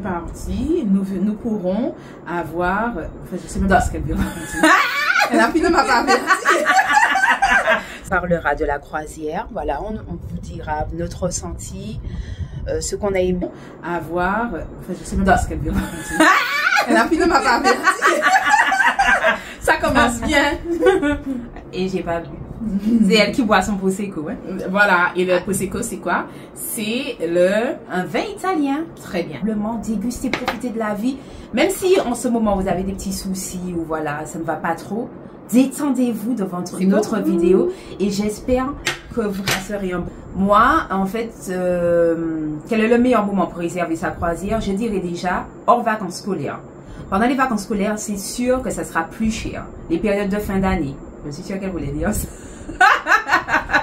partie, nous pourrons avoir... Enfin, je sais même pas ce qu'elle veut raconter. Elle a fini de m'avoir averti. On parlera de la croisière. Voilà, on vous dira notre ressenti, ce qu'on a aimé. Avoir... Enfin, je sais même pas ce qu'elle veut raconter. Elle a fini de m'avoir averti. Ça commence bien. Et j'ai pas vu. C'est elle qui boit son prosecco, hein? Voilà, et le prosecco c'est quoi? C'est un vin italien. Très bien. Simplement déguster, profiter de la vie. Même si en ce moment vous avez des petits soucis ou voilà, ça ne va pas trop, détendez-vous devant notre vidéo et j'espère que vous passerez un bon. Moi, en fait, quel est le meilleur moment pour réserver sa croisière? Je dirais déjà hors vacances scolaires. Pendant les vacances scolaires, c'est sûr que ça sera plus cher. Les périodes de fin d'année. Je suis sûre qu'elle voulait dire ça.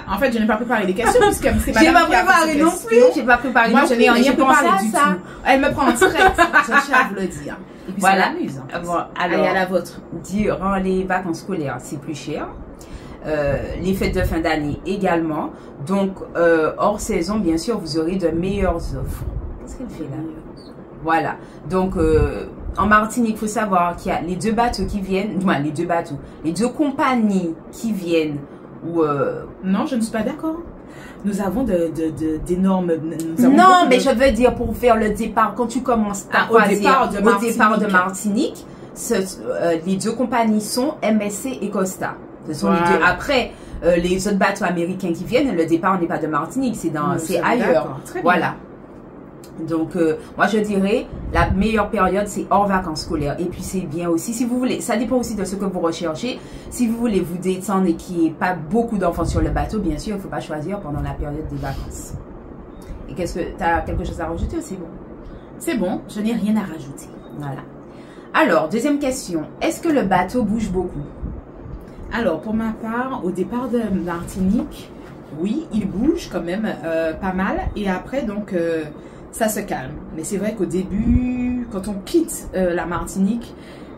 En fait, je n'ai pas préparé les questions parce que c'est pas j'ai pas préparé non plus. J'ai pas préparé. Moi, je n'ai rien préparé du tout. Elle me prend en direct. Je tiens à vous le dire. Et puis voilà. Ça m'amuse. Bon, alors, allez à la vôtre. Durant les vacances scolaires, c'est plus cher. Les fêtes de fin d'année également. Donc, hors saison, bien sûr, vous aurez de meilleures offres. Qu'est-ce qu'elle fait là? Voilà. Donc, en Martinique, il faut savoir qu'il y a les deux bateaux qui viennent, les deux compagnies qui viennent. Non, je ne suis pas d'accord. Nous avons d'énormes... Non, mais je veux dire, pour faire le départ, quand tu commences ta croisière au départ de Martinique, les deux compagnies sont MSC et Costa. Ce sont les deux. Après, les autres bateaux américains qui viennent, le départ n'est pas de Martinique, c'est ailleurs. Voilà. Donc, moi, je dirais, la meilleure période, c'est hors vacances scolaires. Et puis, c'est bien aussi, si vous voulez, ça dépend aussi de ce que vous recherchez. Si vous voulez vous détendre et qu'il n'y ait pas beaucoup d'enfants sur le bateau, bien sûr, il ne faut pas choisir pendant la période des vacances. Et qu'est-ce que, tu as quelque chose à rajouter ou c'est bon? C'est bon, je n'ai rien à rajouter. Voilà. Alors, deuxième question. Est-ce que le bateau bouge beaucoup? Alors, pour ma part, au départ de Martinique, oui, il bouge quand même pas mal. Et après, donc... ça se calme. Mais c'est vrai qu'au début, quand on quitte la Martinique,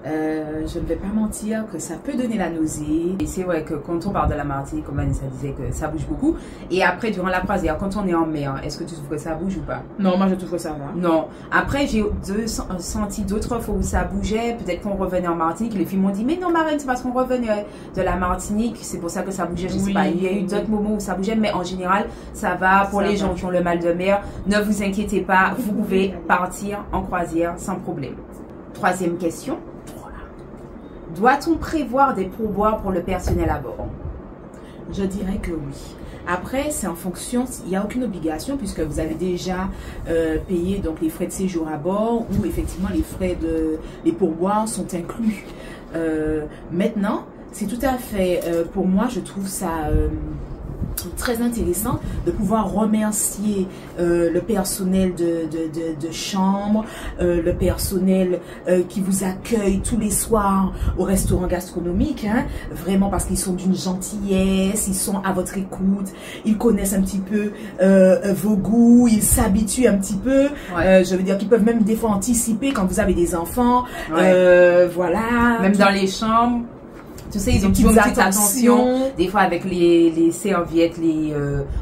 je ne vais pas mentir que ça peut donner la nausée. Et c'est vrai que quand on parle de la Martinique, comme Vanessa disait que ça bouge beaucoup. Et après, durant la croisière, quand on est en mer, est-ce que tu trouves que ça bouge ou pas? Non, moi je trouve que ça va. Non. Après, j'ai senti d'autres fois où ça bougeait. Peut-être qu'on revenait en Martinique. Les filles m'ont dit, mais non, Marraine, c'est parce qu'on revenait de la Martinique. C'est pour ça que ça bougeait. Je sais pas. Il y a eu d'autres moments où ça bougeait. Mais en général, ça va. Pour les gens qui ont le mal de mer, ne vous inquiétez pas. Vous pouvez partir en croisière sans problème. Troisième question. Doit-on prévoir des pourboires pour le personnel à bord? Je dirais que oui. Après, c'est en fonction, il n'y a aucune obligation puisque vous avez déjà payé donc, les frais de séjour à bord ou effectivement les pourboires sont inclus. Maintenant, c'est tout à fait, pour moi, je trouve ça... très intéressant de pouvoir remercier le personnel de chambre, le personnel qui vous accueille tous les soirs au restaurant gastronomique, hein, vraiment parce qu'ils sont d'une gentillesse, ils sont à votre écoute, ils connaissent un petit peu vos goûts, ils s'habituent un petit peu, je veux dire qu'ils peuvent même des fois anticiper quand vous avez des enfants, voilà. Même dans les chambres. Tu sais, ils ont toujours une petite attention. Des fois avec les serviettes,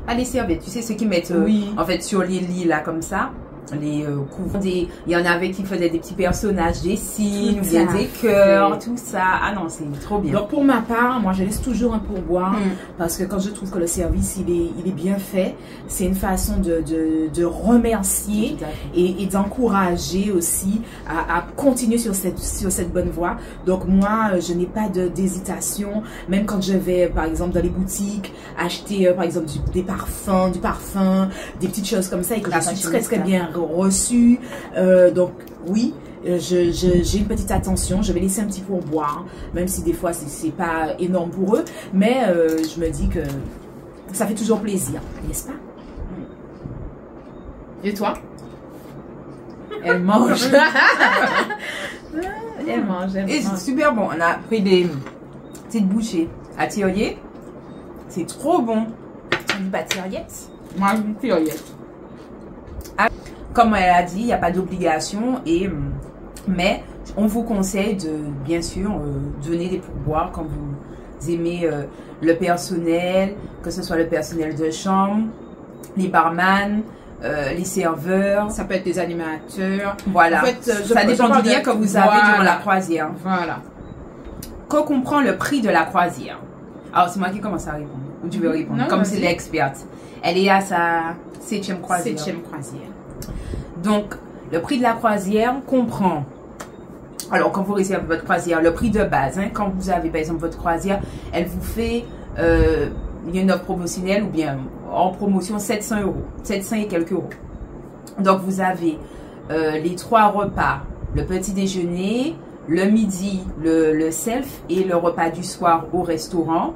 pas les serviettes, tu sais, ceux qui mettent en fait sur les lits là comme ça. Les couvrants, il y en avait qui faisaient des petits personnages, des signes, bien des cœurs, tout ça. Ah non, c'est trop bien. Donc pour ma part, moi je laisse toujours un pourboire parce que quand je trouve que le service il est bien fait, c'est une façon de remercier et d'encourager aussi à continuer sur cette bonne voie. Donc moi je n'ai pas d'hésitation, même quand je vais par exemple dans les boutiques acheter par exemple du parfum, des petites choses comme ça et que je suis très bien reçu, donc oui, j'ai une petite attention, je vais laisser un petit pourboire, même si des fois c'est pas énorme pour eux, mais je me dis que ça fait toujours plaisir, n'est-ce pas? Et toi? Elle mange. Elle mange. Et c'est super bon, on a pris des petites bouchées à tiraillette, c'est trop bon. Tu dis pas tiraillette? Moi je dis tiraillette. Comme elle a dit, il n'y a pas d'obligation, mais on vous conseille de, bien sûr, donner des pourboires quand vous aimez le personnel, que ce soit le personnel de chambre, les barman, les serveurs. Ça peut être des animateurs. Voilà. En fait, ça dépend du lien que vous avez durant la croisière. Voilà. Quand on prend le prix de la croisière. Alors, c'est moi qui commence à répondre. Ou tu veux répondre? Comme c'est l'experte. Elle est à sa 7e croisière. 7e croisière. Donc, le prix de la croisière comprend... Alors, quand vous réservez votre croisière, le prix de base, hein, quand vous avez par exemple votre croisière, elle vous fait, il y a une offre promotionnelle ou bien en promotion 700 €, 700 et quelques euros. Donc, vous avez les 3 repas, le petit déjeuner, le midi, le self et le repas du soir au restaurant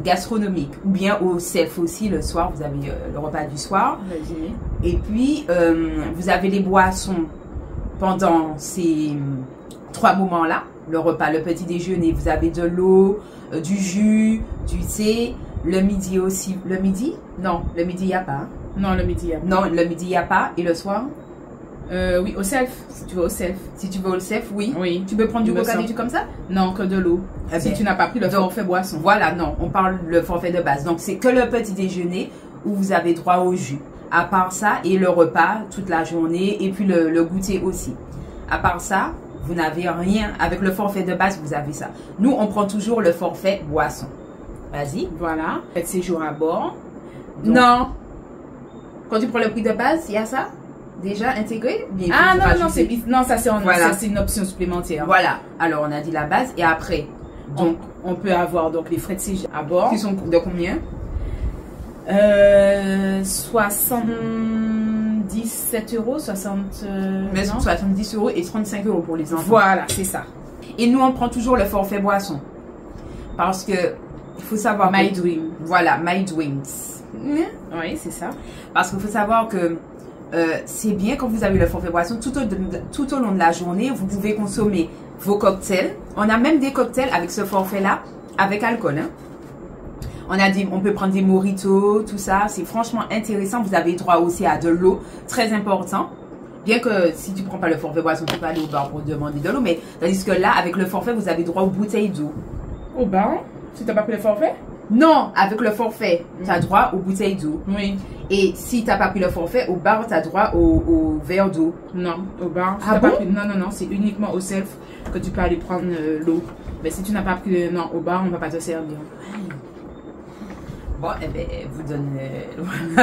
gastronomique ou bien au self aussi le soir, vous avez le repas du soir. Et puis, vous avez les boissons pendant ces 3 moments-là, le repas, le petit déjeuner, vous avez de l'eau, du jus, du thé, le midi aussi. Le midi? Non, le midi, il n'y a pas. Hein? Non, le midi, il n'y a pas. Non, le midi, il n'y a pas. Et le soir? Oui, au self, si tu veux au self. Si tu veux au self, oui. Oui. Tu peux prendre du coca, des trucs comme ça? Non, que de l'eau. Si tu n'as pas pris le forfait boisson. Voilà, non, on parle le forfait de base. Donc, c'est que le petit déjeuner où vous avez droit au jus. À part ça, et le repas toute la journée, et puis le goûter aussi. À part ça, vous n'avez rien. Avec le forfait de base, vous avez ça. Nous, on prend toujours le forfait boisson. Vas-y. Voilà. Faites séjour à bord. Donc, non. Quand tu prends le prix de base, il y a ça déjà intégré? Bien, ah non, non, ça c'est voilà. Une option supplémentaire. Voilà. Alors, on a dit la base. Et après, donc, on peut avoir donc les frais de séjour à bord. Qui sont de combien? 77 €, 60... Mais 70 € et 35 € pour les enfants. Voilà, c'est ça. Et nous, on prend toujours le forfait boisson. Parce que, il faut savoir... My Dream. Voilà, My Dreams. Oui, c'est ça. Parce qu'il faut savoir que c'est bien quand vous avez le forfait boisson, tout au long de la journée, vous pouvez consommer vos cocktails. On a même des cocktails avec ce forfait-là, avec alcool, hein. On peut prendre des mojitos, tout ça. C'est franchement intéressant. Vous avez droit aussi à de l'eau. Très important. Bien que si tu ne prends pas le forfait boisson, tu peux pas aller au bar pour demander de l'eau. Mais tandis que là, avec le forfait, vous avez droit aux bouteilles d'eau. Au bar? Si tu n'as pas pris le forfait? Non, avec le forfait, tu as droit aux bouteilles d'eau. Oui. Et si tu n'as pas pris le forfait, au bar, tu as droit au verre d'eau. Non, au bar. Si ah bon? Non, c'est uniquement au self que tu peux aller prendre l'eau. Mais si tu n'as pas pris non, au bar, on ne va pas te servir. Bon, eh ben, vous donne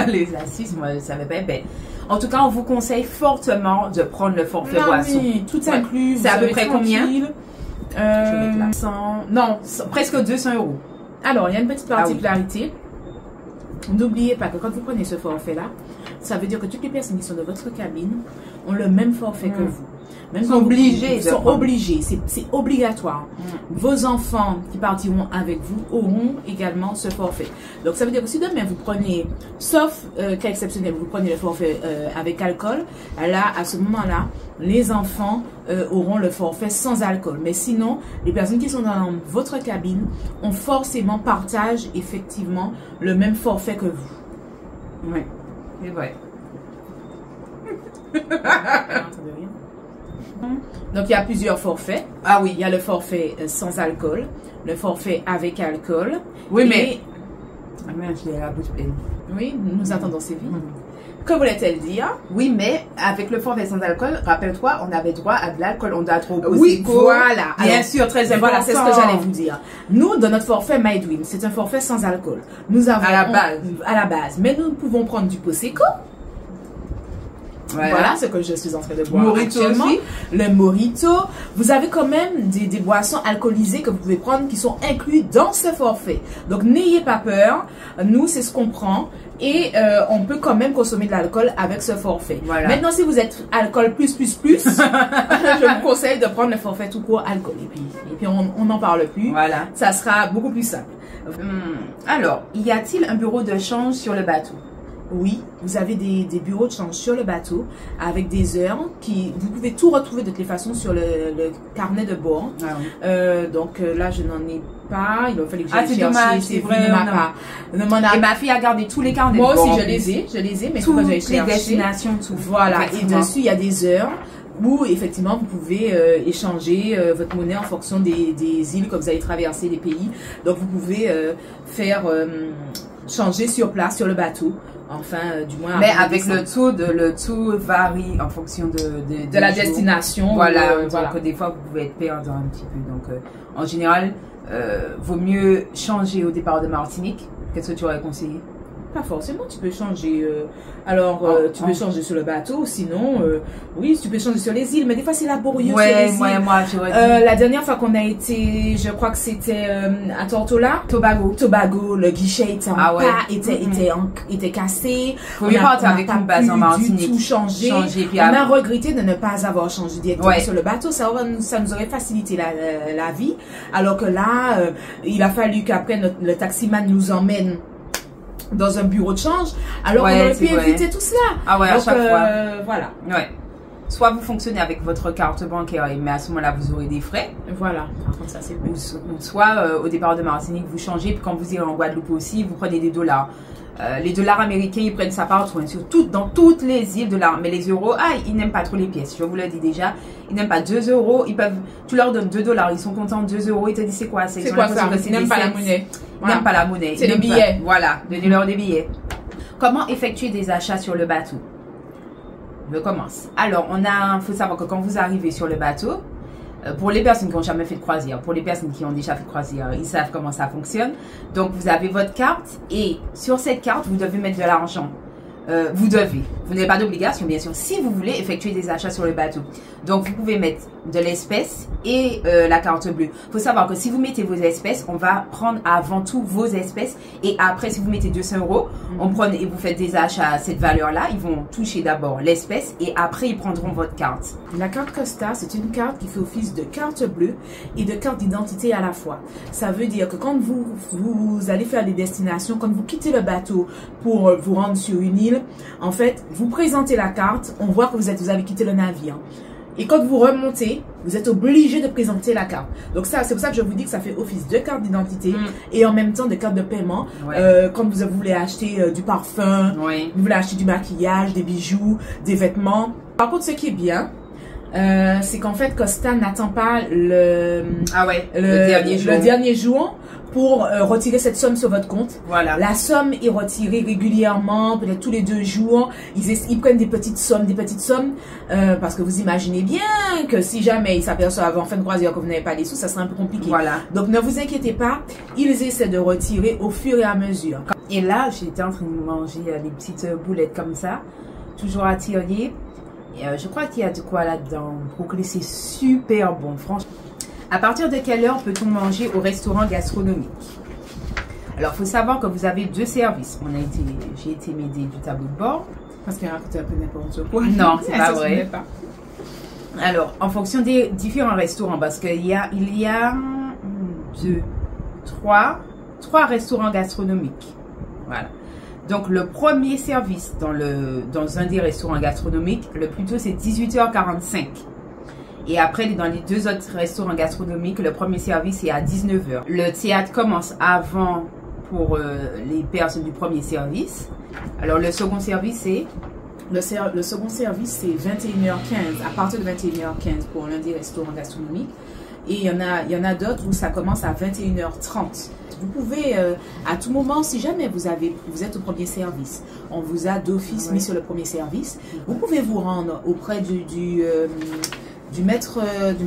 les astuces, moi je ne savais pas. Ben, en tout cas, on vous conseille fortement de prendre le forfait boisson. Oui, tout inclus. C'est à peu près combien? Non, presque 200 €. Alors, il y a une petite particularité. N'oubliez pas que quand vous prenez ce forfait-là, ça veut dire que toutes les personnes qui sont dans votre cabine ont le même forfait que vous. Même sont obligés. Ils sont obligés, c'est obligatoire. Vos enfants qui partiront avec vous auront également ce forfait. Donc ça veut dire que si demain vous prenez, sauf cas exceptionnel, vous prenez le forfait avec alcool, là, à ce moment-là, les enfants auront le forfait sans alcool. Mais sinon, les personnes qui sont dans votre cabine ont forcément partagent effectivement le même forfait que vous. Oui, c'est vrai. Donc, il y a plusieurs forfaits. Ah oui. Il y a le forfait sans alcool, le forfait avec alcool. Oui, mais... Ah merde, j'ai la bouche pleine. Oui, nous attendons Sylvie. Que voulait-elle dire? Oui, mais avec le forfait sans alcool, rappelle-toi, on avait droit à de l'alcool, on a trop au oui, voilà. Bien alors, sûr, très important. Voilà, c'est ce que j'allais vous dire. Nous, dans notre forfait My Dream, c'est un forfait sans alcool. Nous avons... À la base. Mais nous pouvons prendre du Prosecco. Voilà ce que je suis en train de boire actuellement. Aussi. Le mojito. Vous avez quand même des boissons alcoolisées que vous pouvez prendre qui sont inclus dans ce forfait. Donc, n'ayez pas peur. Nous, c'est ce qu'on prend. Et on peut quand même consommer de l'alcool avec ce forfait. Voilà. Maintenant, si vous êtes alcool plus, je vous conseille de prendre le forfait tout court alcool. Et puis on n'en parle plus. Voilà. Ça sera beaucoup plus simple. Alors, y a-t-il un bureau de change sur le bateau? Oui, vous avez des bureaux de change sur le bateau avec des heures qui vous pouvez tout retrouver de toutes les façons sur le carnet de bord. Ah oui. Donc là, je n'en ai pas. Il a fallu que j'aille chercher. Dommage, c'est vrai. Et ma fille a gardé tous les carnets de bord. Moi aussi, je les ai, mais il faut que j'aille chercher. Les destinations, tout. Voilà. Et dessus, il y a des heures où effectivement vous pouvez échanger votre monnaie en fonction des îles que vous allez traverser, des pays. Donc vous pouvez faire changer sur place, sur le bateau. Enfin, du moins. Mais avec le taux varie en fonction de la destination. Voilà, donc des fois vous pouvez être perdant un petit peu. Donc en général, vaut mieux changer au départ de Martinique. Qu'est-ce que tu aurais conseillé? Pas forcément, tu peux changer. Tu peux changer sur le bateau, sinon, oui, tu peux changer sur les îles, mais des fois c'est laborieux. Ouais, moi, j'aurais dit. La dernière fois qu'on a été, je crois que c'était à Tortola, Tobago, le guichet était était cassé. Faut mieux partir avec une base en Martinique. Tout changer. On a regretté de ne pas avoir changé directement sur le bateau. Ça nous aurait facilité la vie. Alors que là, il a fallu qu'après le taximan nous emmène dans un bureau de change, alors on aurait pu éviter tout cela. Ah ouais, donc, à chaque fois. Voilà. Ouais. Soit vous fonctionnez avec votre carte bancaire, mais à ce moment-là, vous aurez des frais. Voilà. Par contre, ça c'est plus. Soit au départ de Martinique, vous changez, puis quand vous irez en Guadeloupe aussi, vous prenez des dollars. Les dollars américains, ils prennent ça partout, dans toutes les îles dollars. Mais les euros, ils n'aiment pas trop les pièces. Je vous le dis déjà, ils n'aiment pas 2 euros. Tu leur donnes 2 dollars, ils sont contents de 2 euros. Ils te disent c'est quoi ça? Ils n'aiment pas la monnaie. Ils n'aiment pas la monnaie. C'est les billets. Voilà, donnez-leur des billets. Comment effectuer des achats sur le bateau? Je commence. Alors, faut savoir que quand vous arrivez sur le bateau, pour les personnes qui n'ont jamais fait de croisière, pour les personnes qui ont déjà fait de croisière, ils savent comment ça fonctionne. Donc, vous avez votre carte et sur cette carte, vous devez mettre de l'argent. Vous n'avez pas d'obligation, bien sûr, si vous voulez effectuer des achats sur le bateau. Donc, vous pouvez mettre de l'espèce et la carte bleue. Il faut savoir que si vous mettez vos espèces, on va prendre avant tout vos espèces. Et après, si vous mettez 200 euros, on prend et vous faites des achats à cette valeur-là, ils vont toucher d'abord l'espèce et après, ils prendront votre carte. La carte Costa, c'est une carte qui fait office de carte bleue et de carte d'identité à la fois. Ça veut dire que quand vous allez faire des destinations, quand vous quittez le bateau pour vous rendre sur une île, en fait, vous présentez la carte, on voit que vous avez quitté le navire. Et quand vous remontez, vous êtes obligé de présenter la carte. Donc ça, c'est pour ça que je vous dis que ça fait office de carte d'identité et en même temps de carte de paiement. Quand vous voulez acheter du parfum, vous voulez acheter du maquillage, des bijoux, des vêtements. Par contre, ce qui est bien, c'est qu'en fait, Costa n'attend pas le dernier jour pour retirer cette somme sur votre compte. Voilà. La somme est retirée régulièrement, peut-être tous les 2 jours. Ils prennent des petites sommes, parce que vous imaginez bien que si jamais ils s'aperçoivent en fin de croisière que vous n'avez pas les sous, ça sera un peu compliqué. Voilà. Donc ne vous inquiétez pas, ils essaient de retirer au fur et à mesure. Et là, j'étais en train de manger des petites boulettes comme ça, toujours à tirer. Je crois qu'il y a de quoi là-dedans. Brocoli, c'est super bon, franchement. À partir de quelle heure peut-on manger au restaurant gastronomique? Alors, il faut savoir que vous avez 2 services. J'ai été m'aider du tableau de bord. Parce qu'il raconte un peu n'importe quoi. Non, c'est pas vrai. Alors, en fonction des différents restaurants, parce qu'il y a 3 restaurants gastronomiques. Voilà. Donc, le premier service dans un des restaurants gastronomiques, le plus tôt, c'est 18h45. Et après, dans les 2 autres restaurants gastronomiques, le premier service est à 19h. Le théâtre commence avant pour les personnes du premier service. Alors, le second service, c'est... Le second service, c'est 21h15, à partir de 21h15 pour l'un des restaurants gastronomiques. Et il y en a d'autres où ça commence à 21h30. Vous pouvez, à tout moment, si jamais vous êtes au premier service, on vous a d'office mis sur le premier service, vous pouvez vous rendre auprès du maître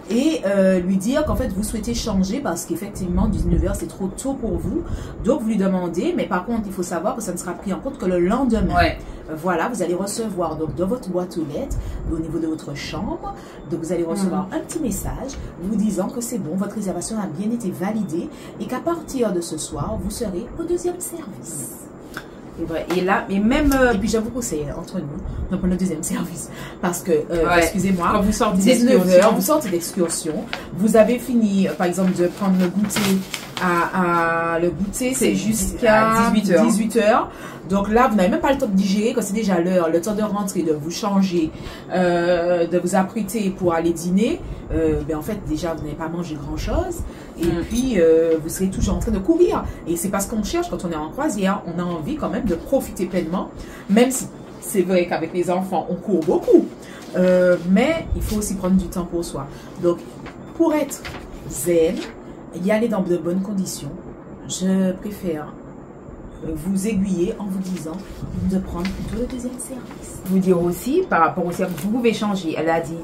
et lui dire qu'en fait vous souhaitez changer parce qu'effectivement 19h c'est trop tôt pour vous, donc vous lui demandez, mais par contre il faut savoir que ça ne sera pris en compte que le lendemain. Voilà, vous allez recevoir donc dans votre boîte aux lettres, au niveau de votre chambre, donc vous allez recevoir un petit message vous disant que c'est bon, votre réservation a bien été validée et qu'à partir de ce soir vous serez au 2e service. Et là, mais même... Et puis, je vous conseille, entre nous, de prendre le 2e service. Parce que, excusez-moi, quand vous sortez 19h, vous sortez d'excursion, vous avez fini, par exemple, de prendre le goûter le goûter, c'est jusqu'à 18h. Donc là, vous n'avez même pas le temps de digérer, quand c'est déjà l'heure, le temps de rentrer, de vous changer, de vous apprêter pour aller dîner. En fait, déjà, vous n'avez pas mangé grand-chose. Et puis, vous serez toujours en train de courir. Et c'est parce qu'on cherche, quand on est en croisière, on a envie quand même de profiter pleinement. Même si c'est vrai qu'avec les enfants, on court beaucoup. Mais il faut aussi prendre du temps pour soi. Donc, pour être zen, y aller dans de bonnes conditions, je préfère vous aiguiller en vous disant de prendre plutôt le deuxième service. Vous dire aussi, par rapport au service, vous pouvez changer. Elle a dit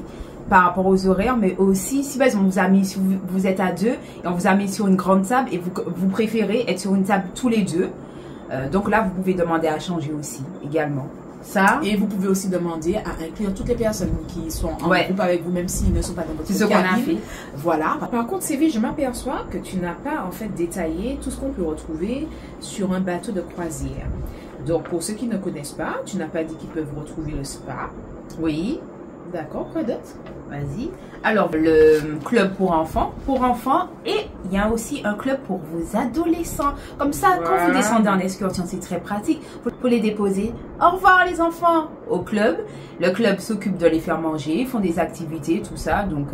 par rapport aux horaires, mais aussi si par exemple si vous êtes à deux et on vous a mis sur une grande table et vous préférez être sur une table tous les deux, donc là vous pouvez demander à changer aussi également. Ça. Et vous pouvez aussi demander à inclure toutes les personnes qui sont en groupe avec vous, même s'ils ne sont pas dans votre cabine. C'est ce qu'on a fait. Voilà. Par contre, Sylvie, je m'aperçois que tu n'as pas en fait détaillé tout ce qu'on peut retrouver sur un bateau de croisière. Donc, pour ceux qui ne connaissent pas, tu n'as pas dit qu'ils peuvent retrouver le spa. Oui. D'accord, quoi d'autre? Vas-y. Alors, le club pour enfants, et il y a aussi un club pour vos adolescents. Comme ça, quand vous descendez en excursion, c'est très pratique pour les déposer. Au revoir les enfants au club. Le club s'occupe de les faire manger, ils font des activités, tout ça. Donc,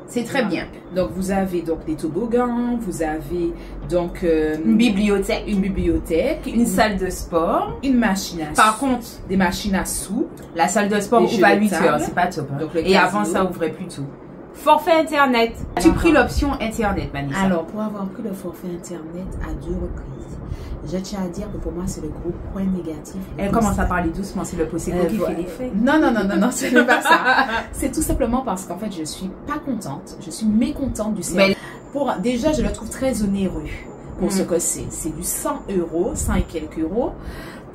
c'est très bien. Donc, vous avez donc des toboggans, vous avez donc une bibliothèque, une salle de sport, une machine à Par contre, des machines à sous. La salle de sport ouvre à 8 h, c'est pas top. Hein. Donc, et avant, ça ouvrait plus tôt. Forfait Internet. Tu as pris l'option Internet, Vanessa? Alors, pour avoir pris le forfait Internet à 2 reprises, je tiens à dire que pour moi, c'est le gros point négatif. Elle commence à parler doucement, c'est le Poseco qui fait l'effet. Non, ce n'est pas ça. C'est tout simplement parce qu'en fait, je suis pas contente, je suis mécontente du service. Déjà, je le trouve très onéreux pour ce que c'est. C'est du 100 €, 100 et quelques euros.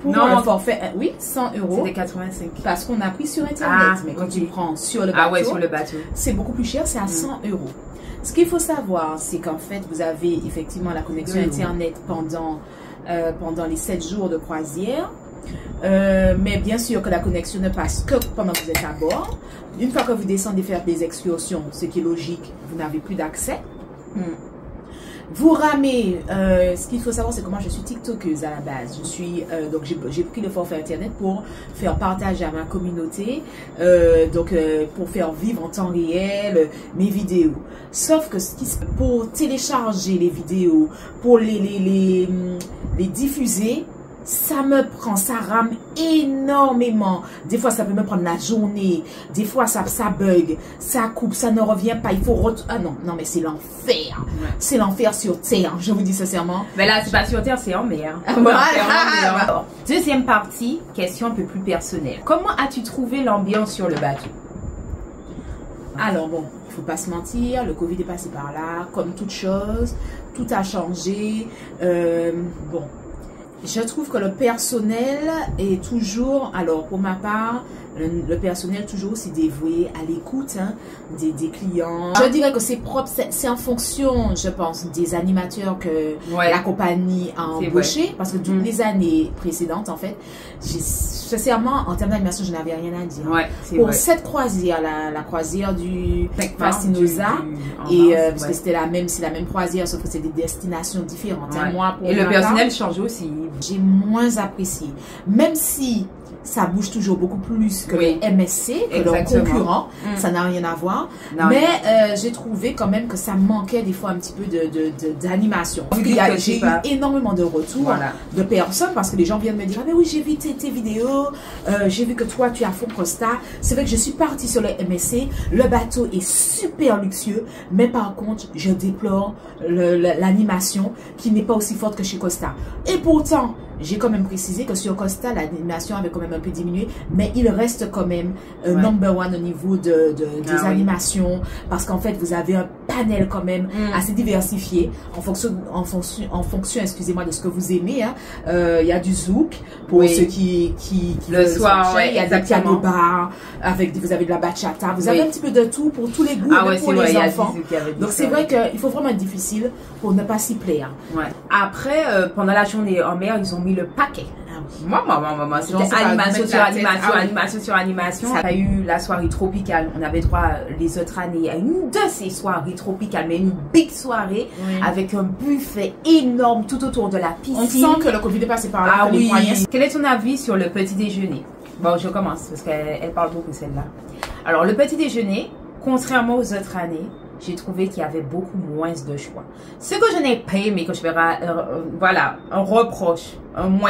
Pour un forfait, oui, 100 €. C'était 85. Parce qu'on a pris sur Internet. Mais quand tu prends sur le bateau, sur le bateau, c'est beaucoup plus cher, c'est à 100 €. Ce qu'il faut savoir, c'est qu'en fait, vous avez effectivement la connexion Internet pendant les 7 jours de croisière. Mais bien sûr que la connexion ne passe que pendant que vous êtes à bord. Une fois que vous descendez faire des excursions, ce qui est logique, vous n'avez plus d'accès. Vous ramez, ce qu'il faut savoir, c'est que moi je suis TikTokeuse à la base. Je suis donc j'ai pris le forfait Internet pour faire partager à ma communauté, pour faire vivre en temps réel mes vidéos. Sauf que pour télécharger les vidéos, pour les diffuser, ça me prend, ça rame énormément. Des fois, ça peut me prendre la journée. Des fois, ça bug, ça coupe, ça ne revient pas. Il faut Ah non, mais c'est l'enfer. C'est l'enfer sur Terre, je vous dis sincèrement. Mais là, c'est pas sur Terre, c'est en mer. Voilà. Deuxième partie, question un peu plus personnelle. Comment as-tu trouvé l'ambiance sur le bateau? Alors bon, il faut pas se mentir, le Covid est passé par là. Comme toute chose, tout a changé. Bon. Je trouve que le personnel est toujours, alors pour ma part, le personnel toujours aussi dévoué à l'écoute des clients. Je dirais que c'est propre, c'est en fonction, je pense, des animateurs que la compagnie a embauché. Parce que toutes les années précédentes, en fait, sincèrement, en termes d'animation, je n'avais rien à dire. Pour cette croisière, la croisière du Fastinosa, parce que c'est la même croisière, sauf que c'est des destinations différentes. Moi, et le personnel change aussi. J'ai moins apprécié. Même si ça bouge toujours beaucoup plus que le MSC, que leurs concurrents, ça n'a rien à voir. Mais j'ai trouvé quand même que ça manquait des fois un petit peu d'animation. J'ai eu énormément de retours de personnes parce que les gens viennent me dire « Ah mais oui, j'ai vu tes vidéos, j'ai vu que toi tu es à fond Costa. » C'est vrai que je suis partie sur le MSC, le bateau est super luxueux, mais par contre, je déplore l'animation qui n'est pas aussi forte que chez Costa. Et pourtant, j'ai quand même précisé que sur Costa, l'animation avait quand même un peu diminué, mais il reste quand même number one au niveau des animations, parce qu'en fait, vous avez un panel quand même assez diversifié en fonction, excusez-moi, de ce que vous aimez. Il y a du zouk pour ceux qui le soir, il y a des piano bars, vous avez de la bachata, vous avez un petit peu de tout pour tous les goûts, pour les enfants. Donc c'est vrai qu'il faut vraiment être difficile pour ne pas s'y plaire. Après, pendant la journée en mer, ils ont mis le paquet. Moi, c'était animation sur animation. Ça a eu la soirée tropicale. On avait droit les autres années à une de ces soirées tropicales, mais une big soirée avec un buffet énorme tout autour de la piscine. On sent que le Covid est passé par là. Quel est ton avis sur le petit déjeuner? Bon, je commence parce qu'elle parle beaucoup celle-là. Alors, le petit déjeuner, contrairement aux autres années, j'ai trouvé qu'il y avait beaucoup moins de choix. Ce que je n'ai pas aimé, que je verrai, un reproche, un moins.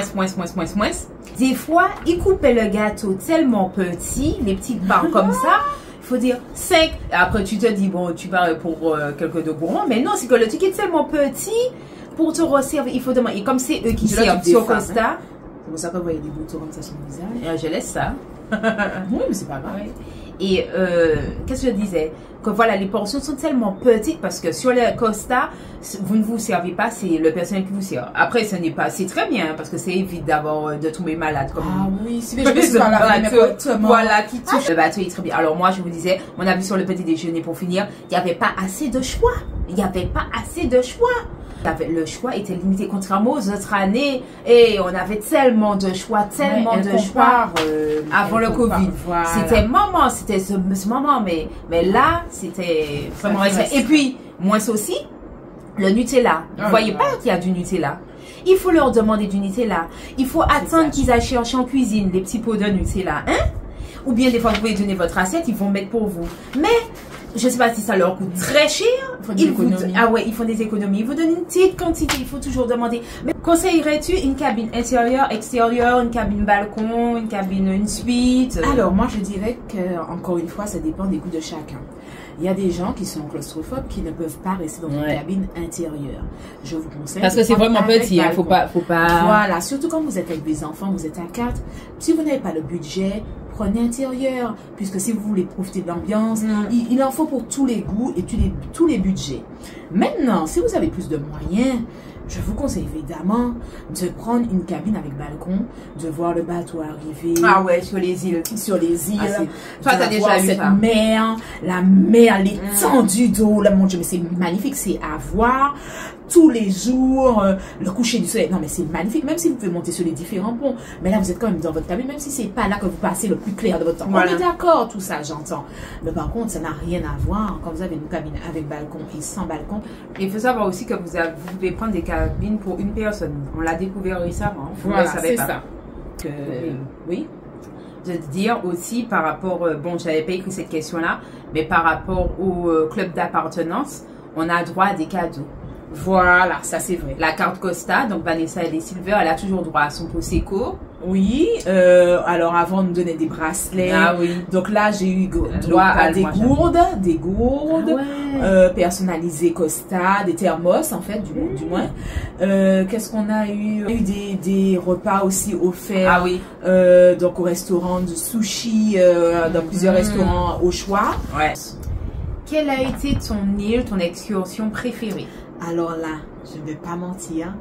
Des fois, ils coupaient le gâteau tellement petit, les petites barres comme ça, il faut dire 5. Après, tu te dis, bon, tu vas pour quelques de gourmands, mais non, c'est que le truc est tellement petit pour te resservir, il faut demander. Et comme c'est eux qui servent sur Costa. C'est pour ça qu'on voyait des boutons comme ça sur le visage. Je laisse ça. Oui, mais c'est pas grave. Ouais. Et qu'est-ce que je disais? Que voilà, les portions sont tellement petites parce que sur le Costa, vous ne vous servez pas, c'est le personnel qui vous sert. Après, ce n'est pas, c'est très bien parce que c'est évite d'avoir de tomber malade. Comme oui, c'est bien, je me suis pas lavé, voilà, qui touche. Le bateau est très bien. Alors moi, je vous disais, on a vu sur le petit déjeuner pour finir, il n'y avait pas assez de choix. Il n'y avait pas assez de choix. Le choix était limité contrairement aux autres années et on avait tellement de choix, avant le Covid. Voilà. C'était maman, c'était ce moment, mais là c'était vraiment. Et puis moins aussi le Nutella. Vous voyez pas qu'il y a du Nutella. Il faut leur demander du Nutella. Il faut attendre qu'ils aillent chercher en cuisine les petits pots de Nutella, hein? Ou bien des fois vous pouvez donner votre assiette, ils vont mettre pour vous. Mais je sais pas si ça leur coûte très cher. Ils font des économies. Ils vous donnent une petite quantité. Il faut toujours demander. Mais conseillerais-tu une cabine intérieure, extérieure, une cabine balcon, une cabine, une suite? Alors moi je dirais que encore une fois ça dépend des goûts de chacun. Il y a des gens qui sont claustrophobes qui ne peuvent pas rester dans une cabine intérieure. Je vous conseille. Parce que c'est vraiment petit, hein, faut pas. Voilà, surtout quand vous êtes avec des enfants, vous êtes à 4. Si vous n'avez pas le budget, prenez intérieur, puisque si vous voulez profiter de l'ambiance, il en faut pour tous les goûts et tous les budgets. Maintenant, si vous avez plus de moyens, je vous conseille évidemment de prendre une cabine avec balcon, de voir le bateau arriver. Ah ouais, sur les îles. Sur les îles. Toi, t'as déjà vu cette ça. mer, la mer, l'étendue d'eau. Là, mon Dieu, mais c'est magnifique, c'est à voir tous les jours, le coucher du soleil. Non, mais c'est magnifique, même si vous pouvez monter sur les différents ponts. Mais là, vous êtes quand même dans votre cabine, même si c'est pas là que vous passez le plus clair de votre temps. Voilà. On est d'accord, tout ça, j'entends. Mais par contre, ça n'a rien à voir quand vous avez une cabine avec balcon et sans balcon. Il faut savoir aussi que vous pouvez prendre des cabines pour une personne. On l'a découvert récemment. Voilà, c'est ça. Oui. De dire aussi par rapport, bon, j'avais pas écrit cette question-là, mais par rapport au club d'appartenance, on a droit à des cadeaux. Voilà, ça c'est vrai. La carte Costa, donc Vanessa elle est Silver, elle a toujours droit à son Prosecco. Oui, alors avant on nous donnait des bracelets. Ah oui. Donc là j'ai eu droit à des gourdes, personnalisées Costa, des thermos en fait, du moins. Qu'est-ce qu'on a eu? On a eu des repas aussi offerts. Ah oui. Donc au restaurant du sushi, dans plusieurs restaurants au choix. Ouais. Quelle a été ton île, ton excursion préférée? Alors là, je ne vais pas mentir.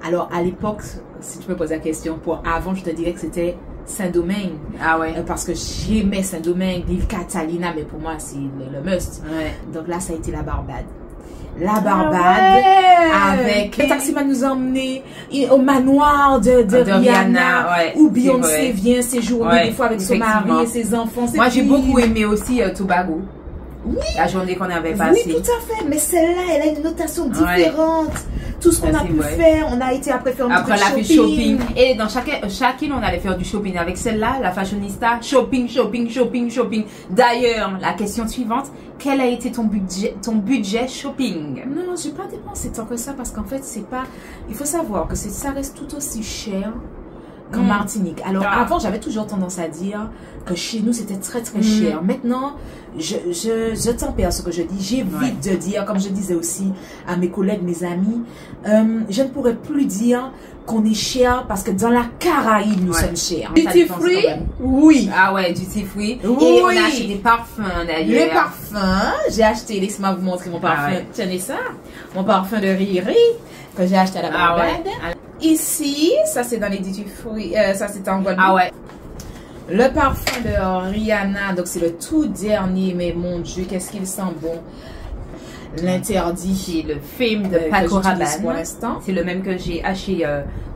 Alors à l'époque, si tu me poses la question, pour avant, je te dirais que c'était Saint-Domingue. Ah ouais. Parce que j'aimais Saint-Domingue, l'île Catalina, mais pour moi, c'est le must. Ouais. Donc là, ça a été la Barbade. La Barbade, avec le taximan nous a emmenés au manoir de Rihanna, où Beyoncé vient séjourner des fois avec son mari et ses enfants. Moi, j'ai beaucoup aimé aussi Tobago. Oui. La journée qu'on avait passée. Oui, tout à fait. Mais celle-là, elle a une notation différente. Tout ce qu'on a pu faire, on a été après faire un petit shopping. Et dans chaque île, on allait faire du shopping. Avec celle-là, la fashionista, shopping. D'ailleurs, la question suivante, quel a été ton budget shopping? Non, j'ai pas dépensé tant que ça parce qu'en fait, c'est pas. Il faut savoir que ça reste tout aussi cher qu'en Martinique. Alors avant, j'avais toujours tendance à dire que chez nous, c'était très cher. Maintenant, je tempère ce que je dis. J'évite de dire, comme je disais aussi à mes collègues, mes amis, je ne pourrais plus dire qu'on est cher parce que dans la Caraïbe, nous sommes chers. Duty free? Oui. Ah ouais, duty free. Oui. Et on a acheté des parfums d'ailleurs. Les parfums, j'ai acheté, laisse-moi vous montrer mon parfum. Tenez ça, mon parfum de Riri que j'ai acheté à la Barbade. Ici, ça c'est dans les duty free, ça c'est en Guadeloupe. Ah ouais. Le parfum de Rihanna, donc c'est le tout dernier, mais mon Dieu, qu'est-ce qu'il sent bon. L'interdit. Le film de Paco Rabanne. Pour l'instant. C'est le même que j'ai acheté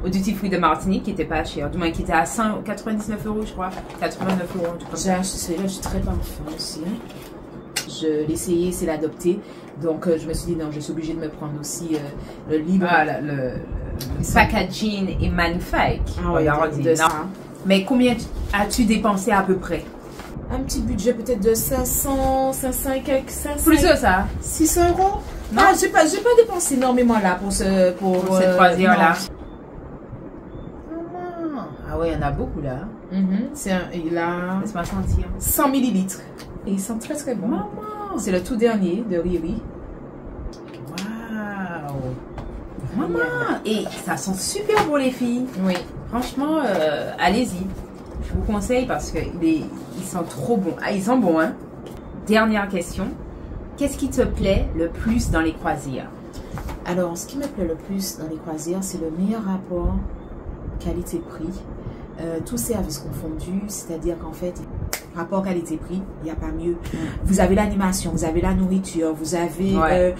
au duty free de Martinique, qui était pas cher. Du moins, qui était à 99 €, je crois. 89 €. J'ai acheté celui-là, je suis très parfum aussi. Je l'ai essayé, c'est l'adopter. Donc, je me suis dit, non, je suis obligée de me prendre aussi le libre. Voilà, le packaging est magnifique. Ah ouais, de ça. Mais combien as-tu dépensé à peu près? Un petit budget peut-être de 500 Plus que ça. 600 €. Non, j'ai pas dépensé énormément là pour cette croisière-là. Ah ouais, il y en a beaucoup là. Il a... Laisse-moi sentir. 100 ml. Et ils sont très très bons. C'est le tout dernier de Riri. Waouh. Maman, et ça sent super bon les filles. Oui. Franchement, allez-y. Je vous conseille parce qu'ils sont trop bons. Ah, ils sont bons, hein. Dernière question. Qu'est-ce qui te plaît le plus dans les croisières? Alors, ce qui me plaît le plus dans les croisières, c'est le meilleur rapport qualité-prix. Tous services confondus, c'est-à-dire qu'en fait, rapport qualité-prix, il n'y a pas mieux. Vous avez l'animation, vous avez la nourriture, vous avez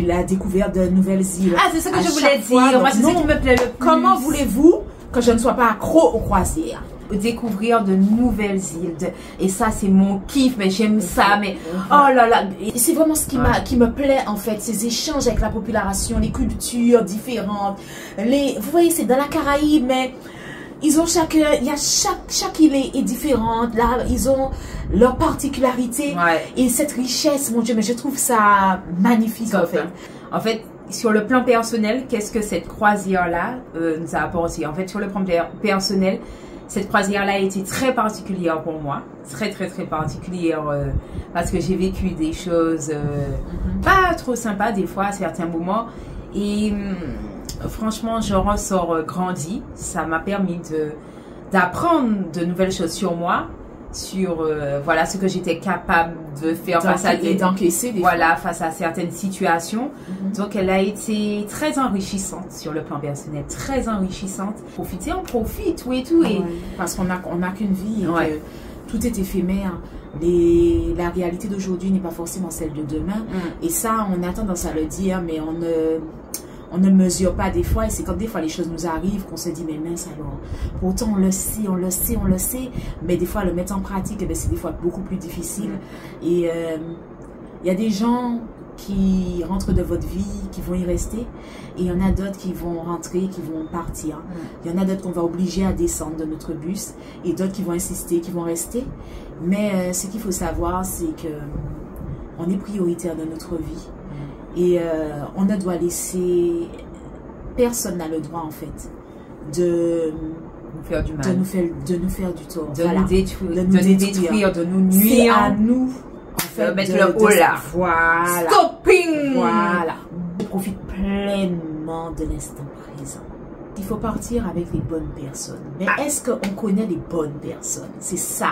la découverte de nouvelles îles. Ah, c'est ce que je voulais dire. Moi, c'est ce qui me plaît le plus. Comment voulez-vous que je ne sois pas accro aux croisières? Découvrir de nouvelles îles. Et ça, c'est mon kiff, mais j'aime ça. Mais oh là là. C'est vraiment ce qui me plaît, en fait. Ces échanges avec la population, les cultures différentes. Vous voyez, c'est dans la Caraïbe, mais ils ont chaque île est différente. Là, ils ont leur particularité. Et cette richesse, mon Dieu, mais je trouve ça magnifique, en fait. En fait, sur le plan personnel, qu'est-ce que cette croisière-là nous a apporté? En fait, sur le plan personnel, cette croisière-là a été très particulière pour moi. Très, très, très particulière parce que j'ai vécu des choses pas trop sympas des fois à certains moments. Et franchement, je ressors grandi. Ça m'a permis d'apprendre de nouvelles choses sur moi, sur voilà ce que j'étais capable de faire face à face à certaines situations. Donc elle a été très enrichissante sur le plan personnel, très enrichissante. Profiter, on profite, et tout. Et parce qu'on n'a qu'une vie, et que tout est éphémère. La réalité d'aujourd'hui n'est pas forcément celle de demain. Et ça, on a tendance à le dire, mais on ne mesure pas des fois, et c'est comme des fois les choses nous arrivent qu'on se dit mais mince alors, pourtant on le sait, mais des fois le mettre en pratique, c'est des fois beaucoup plus difficile. Et il y a des gens qui rentrent de votre vie, qui vont y rester, et il y en a d'autres qui vont rentrer, qui vont partir. Il y en a d'autres qu'on va obliger à descendre de notre bus, et d'autres qui vont insister, qui vont rester. Mais ce qu'il faut savoir, c'est que on est prioritaire dans notre vie. Et on ne doit laisser, personne n'a le droit en fait de nous faire du mal, de nous faire du tort, de nous détruire, de nous nuire. C'est à nous en fait mettre le haut là. Voilà. Stopping. Voilà. On profite pleinement de l'instant présent. Il faut partir avec les bonnes personnes. Mais est-ce qu'on connaît les bonnes personnes? C'est ça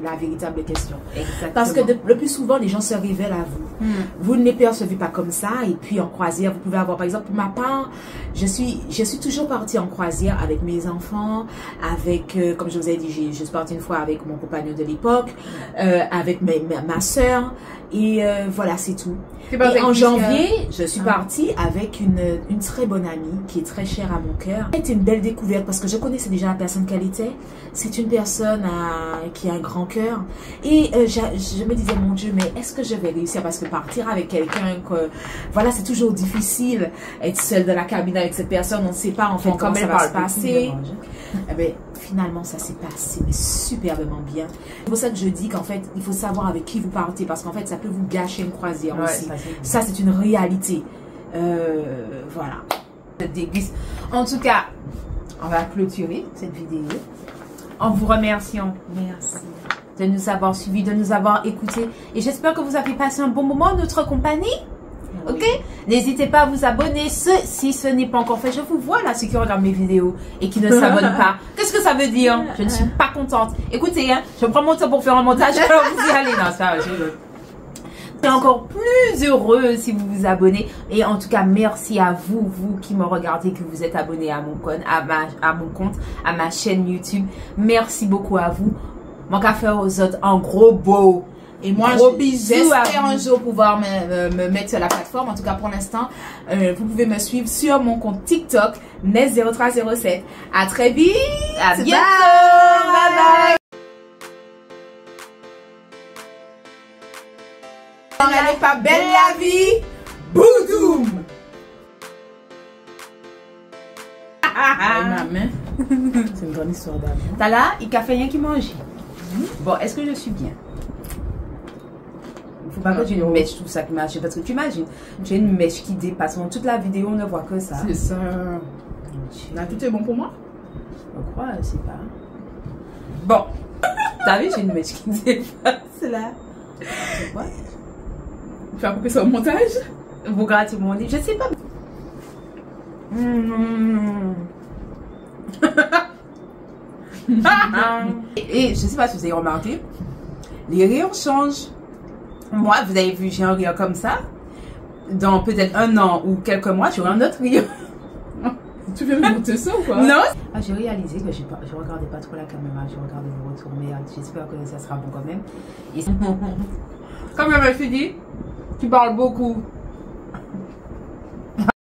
la véritable question. Exactement. Parce que le plus souvent, les gens se révèlent à vous. Vous ne les percevez pas comme ça. Et puis en croisière, vous pouvez avoir, par exemple, pour ma part, je suis toujours partie en croisière avec mes enfants, avec, comme je vous ai dit, je suis partie une fois avec mon compagnon de l'époque, avec ma soeur. Et voilà, c'est tout. Et en janvier, je suis partie avec une très bonne amie qui est très chère à mon cœur. C'était une belle découverte parce que je connaissais déjà la personne qu'elle était. C'est une personne qui a un grand cœur. Et je me disais, mon Dieu, mais est-ce que je vais réussir? Parce que partir avec quelqu'un, voilà, c'est toujours difficile. Être seule dans la cabine avec cette personne, on ne sait pas en fait comment ça va se passer. Eh bien, finalement, ça s'est passé, mais superbement bien. C'est pour ça que je dis qu'en fait, il faut savoir avec qui vous partez, parce qu'en fait, ça peut vous gâcher une croisière aussi. Ça, c'est une réalité. Voilà. En tout cas, on va clôturer cette vidéo en vous remerciant. Merci de nous avoir suivis, de nous avoir écoutés. Et j'espère que vous avez passé un bon moment en notre compagnie. Ok, n'hésitez pas à vous abonner si ce n'est pas encore fait. Je vous vois là, ceux qui regardent mes vidéos et qui ne s'abonnent pas. Qu'est-ce que ça veut dire? Je ne suis pas contente. Écoutez, hein, je prends mon temps pour faire un montage. Alors vous y allez. Non, ça, je suis encore plus heureuse si vous vous abonnez. Et en tout cas, merci à vous, vous qui me regardez, que vous êtes abonnés à mon compte, à ma chaîne YouTube. Merci beaucoup à vous. Mon café aux autres, en gros beau. Et moi, j'espère un jour pouvoir me mettre sur la plateforme. En tout cas, pour l'instant, vous pouvez me suivre sur mon compte TikTok, Ness0307. À très vite. À bientôt. Bye bye. Elle n'est pas belle la vie. Boudoum. Ma main. C'est une grande histoire d'amour. T'as là, il a fait rien qui mange. Bon, est-ce que je suis bien? Faut pas que j'ai une mèche, tout ça qui marche. Parce que tu imagines, j'ai une mèche qui dépasse. Pendant toute la vidéo, on ne voit que ça. C'est ça. Là, tout est bon pour moi? Je crois, je sais pas. Bon. T'as vu, j'ai une mèche qui dépasse là. C'est quoi? Tu vas couper ça au montage? Vous grattez mon nez, je sais pas. Et je sais pas si vous avez remarqué, les rires changent. Moi, vous avez vu, j'ai un rire comme ça. Dans peut-être un an ou quelques mois, j'aurai un autre rire. Tu veux me montrer ça ou quoi? Non. Ah, j'ai réalisé que je regardais pas trop la caméra, je regardais le retour, mais j'espère que ça sera bon quand même. Et... Comme je me suis dit, tu parles beaucoup.